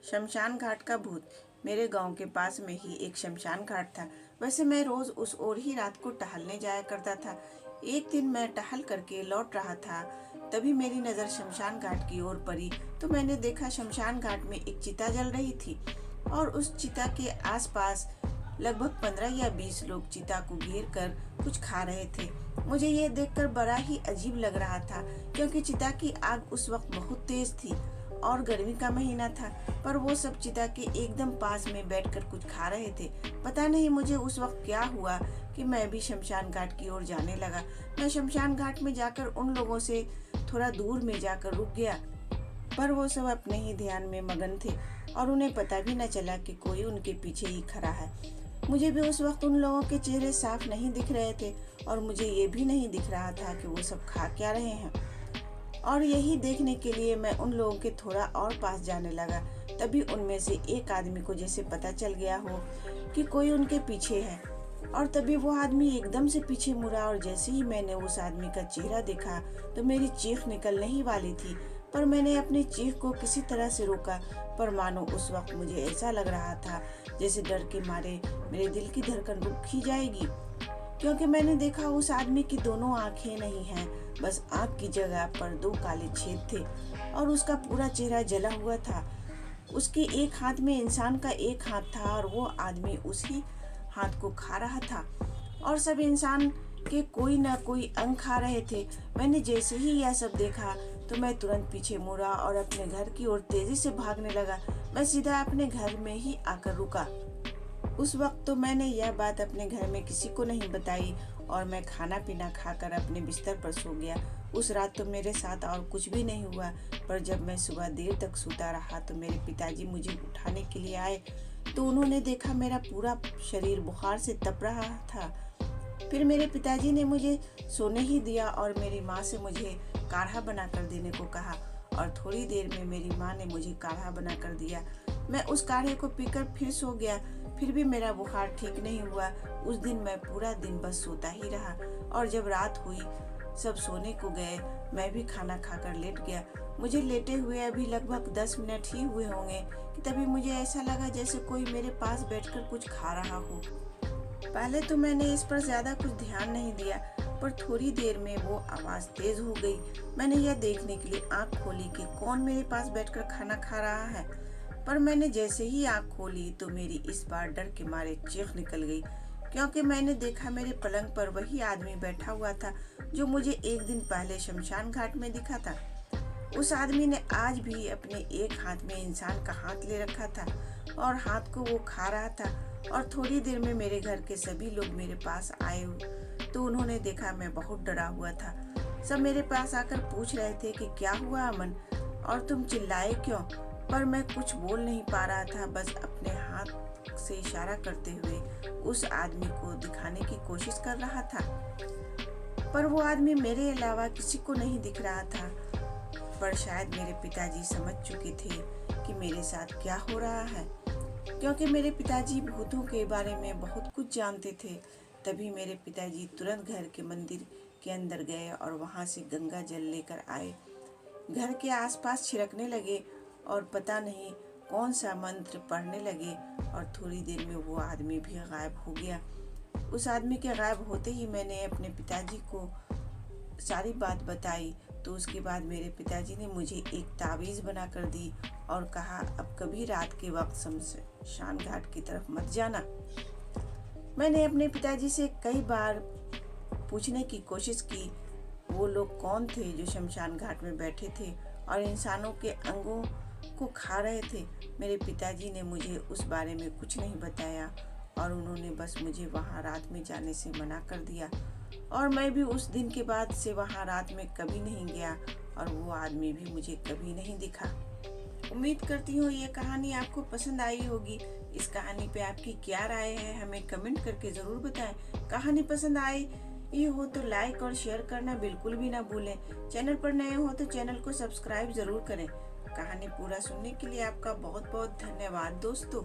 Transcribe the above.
शमशान घाट का भूत। मेरे गांव के पास में ही एक शमशान घाट था। वैसे मैं रोज उस ओर ही रात को टहलने जाया करता था। एक दिन मैं टहल करके लौट रहा था, तभी मेरी नज़र शमशान घाट की ओर पड़ी तो मैंने देखा शमशान घाट में एक चिता जल रही थी और उस चिता के आसपास लगभग 15 या 20 लोग चिता को घेर कर कुछ खा रहे थे। मुझे यह देखकर बड़ा ही अजीब लग रहा था, क्योंकि चिता की आग उस वक्त बहुत तेज थी और गर्मी का महीना था, पर वो सब चिता के एकदम पास में बैठकर कुछ खा रहे थे। पता नहीं मुझे उस वक्त क्या हुआ कि मैं भी शमशान घाट की ओर जाने लगा। मैं शमशान घाट में जाकर उन लोगों से थोड़ा दूर में जाकर रुक गया, पर वो सब अपने ही ध्यान में मगन थे और उन्हें पता भी न चला कि कोई उनके पीछे ही खड़ा है। मुझे भी उस वक्त उन लोगों के चेहरे साफ नहीं दिख रहे थे और मुझे ये भी नहीं दिख रहा था कि वो सब खा क्या रहे हैं। और यही देखने के लिए मैं उन लोगों के थोड़ा और पास जाने लगा। तभी उनमें से एक आदमी को जैसे पता चल गया हो कि कोई उनके पीछे है, और तभी वो आदमी एकदम से पीछे मुड़ा और जैसे ही मैंने उस आदमी का चेहरा देखा तो मेरी चीख निकलने ही वाली थी, पर मैंने अपनी चीख को किसी तरह से रोका। पर मानो उस वक्त मुझे ऐसा लग रहा था जैसे डर के मारे मेरे दिल की धड़कन रुक ही जाएगी, क्योंकि मैंने देखा उस आदमी की दोनों आंखें नहीं हैं, बस आंख की जगह पर 2 काले छेद थे और उसका पूरा चेहरा जला हुआ था। उसके एक हाथ में इंसान का एक हाथ था और वो आदमी उसी हाथ को खा रहा था और सब इंसान के कोई ना कोई अंग खा रहे थे। मैंने जैसे ही यह सब देखा तो मैं तुरंत पीछे मुड़ा और अपने घर की ओर तेजी से भागने लगा। मैं सीधा अपने घर में ही आकर रुका। उस वक्त तो मैंने यह बात अपने घर में किसी को नहीं बताई और मैं खाना पीना खाकर अपने बिस्तर पर सो गया। उस रात तो मेरे साथ और कुछ भी नहीं हुआ, पर जब मैं सुबह देर तक सोता रहा तो मेरे पिताजी मुझे उठाने के लिए आए तो उन्होंने देखा मेरा पूरा शरीर बुखार से तप रहा था। फिर मेरे पिताजी ने मुझे सोने ही दिया और मेरी माँ से मुझे काढ़ा बनाकर देने को कहा और थोड़ी देर में मेरी माँ ने मुझे काढ़ा बनाकर दिया। मैं उस काढ़े को पीकर फिर सो गया। फिर भी मेरा बुखार ठीक नहीं हुआ। उस दिन मैं पूरा दिन बस सोता ही रहा और जब रात हुई सब सोने को गए, मैं भी खाना खाकर लेट गया। मुझे लेटे हुए अभी लगभग 10 मिनट ही हुए होंगे कि तभी मुझे ऐसा लगा जैसे कोई मेरे पास बैठकर कुछ खा रहा हो। पहले तो मैंने इस पर ज्यादा कुछ ध्यान नहीं दिया, पर थोड़ी देर में वो आवाज तेज हो गई। मैंने यह देखने के लिए आंख खोली कि कौन मेरे पास बैठकर खाना खा रहा है, पर मैंने जैसे ही आंख खोली तो मेरी इस बार डर के मारे चीख निकल गई, क्योंकि मैंने देखा मेरे पलंग पर वही आदमी बैठा हुआ था जो मुझे एक दिन पहले शमशान घाट में दिखा था। उस आदमी ने आज भी अपने एक हाथ में इंसान का हाथ ले रखा था और हाथ को वो खा रहा था। और थोड़ी देर में मेरे घर के सभी लोग मेरे पास आए तो उन्होंने देखा मैं बहुत डरा हुआ था। सब मेरे पास आकर पूछ रहे थे कि क्या हुआ अमन, और तुम चिल्लाए क्यों? पर मैं कुछ बोल नहीं पा रहा था, बस अपने हाथ से इशारा करते हुए उस आदमी को दिखाने की कोशिश कर रहा था, पर वो आदमी मेरे अलावा किसी को नहीं दिख रहा था। पर शायद मेरे पिताजी समझ चुके थे कि मेरे साथ क्या हो रहा है, क्योंकि मेरे पिताजी भूतों के बारे में बहुत कुछ जानते थे। तभी मेरे पिताजी तुरंत घर के मंदिर के अंदर गए और वहां से गंगा जल लेकर आए, घर के आसपास छिड़कने लगे और पता नहीं कौन सा मंत्र पढ़ने लगे और थोड़ी देर में वो आदमी भी गायब हो गया। उस आदमी के गायब होते ही मैंने अपने पिताजी को सारी बात बताई, तो उसके बाद मेरे पिताजी ने मुझे एक ताबीज़ बनाकर दी और कहा अब कभी रात के वक्त शमशान घाट की तरफ मत जाना। मैंने अपने पिताजी से कई बार पूछने की कोशिश की वो लोग कौन थे जो शमशान घाट में बैठे थे और इंसानों के अंगों को खा रहे थे। मेरे पिताजी ने मुझे उस बारे में कुछ नहीं बताया और उन्होंने बस मुझे वहां रात में जाने से मना कर दिया, और मैं भी उस दिन के बाद से वहां रात में कभी नहीं गया और वो आदमी भी मुझे कभी नहीं दिखा। उम्मीद करती हूँ ये कहानी आपको पसंद आई होगी। इस कहानी पे आपकी क्या राय है हमें कमेंट करके ज़रूर बताएं। कहानी पसंद आई हो तो लाइक और शेयर करना बिल्कुल भी ना भूलें। चैनल पर नए हो तो चैनल को सब्सक्राइब ज़रूर करें। कहानी पूरा सुनने के लिए आपका बहुत बहुत धन्यवाद दोस्तों।